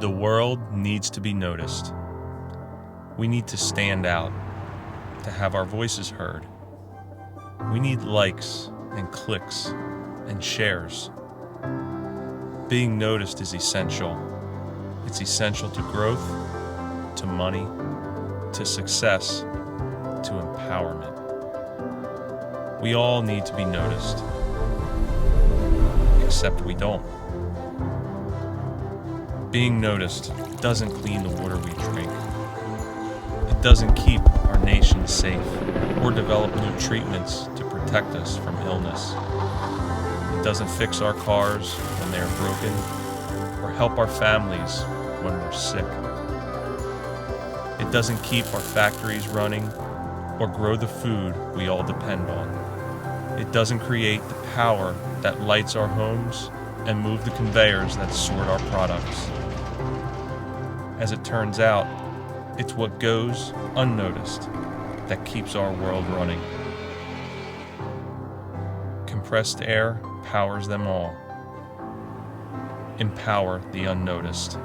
The world needs to be noticed. We need to stand out, to have our voices heard. We need likes and clicks and shares. Being noticed is essential. It's essential to growth, to money, to success, to empowerment. We all need to be noticed, except we don't. Being noticed doesn't clean the water we drink. It doesn't keep our nation safe or develop new treatments to protect us from illness. It doesn't fix our cars when they are broken or help our families when we're sick. It doesn't keep our factories running or grow the food we all depend on. It doesn't create the power that lights our homes and move the conveyors that sort our products. As it turns out, it's what goes unnoticed that keeps our world running. Compressed air powers them all. Empower the unnoticed.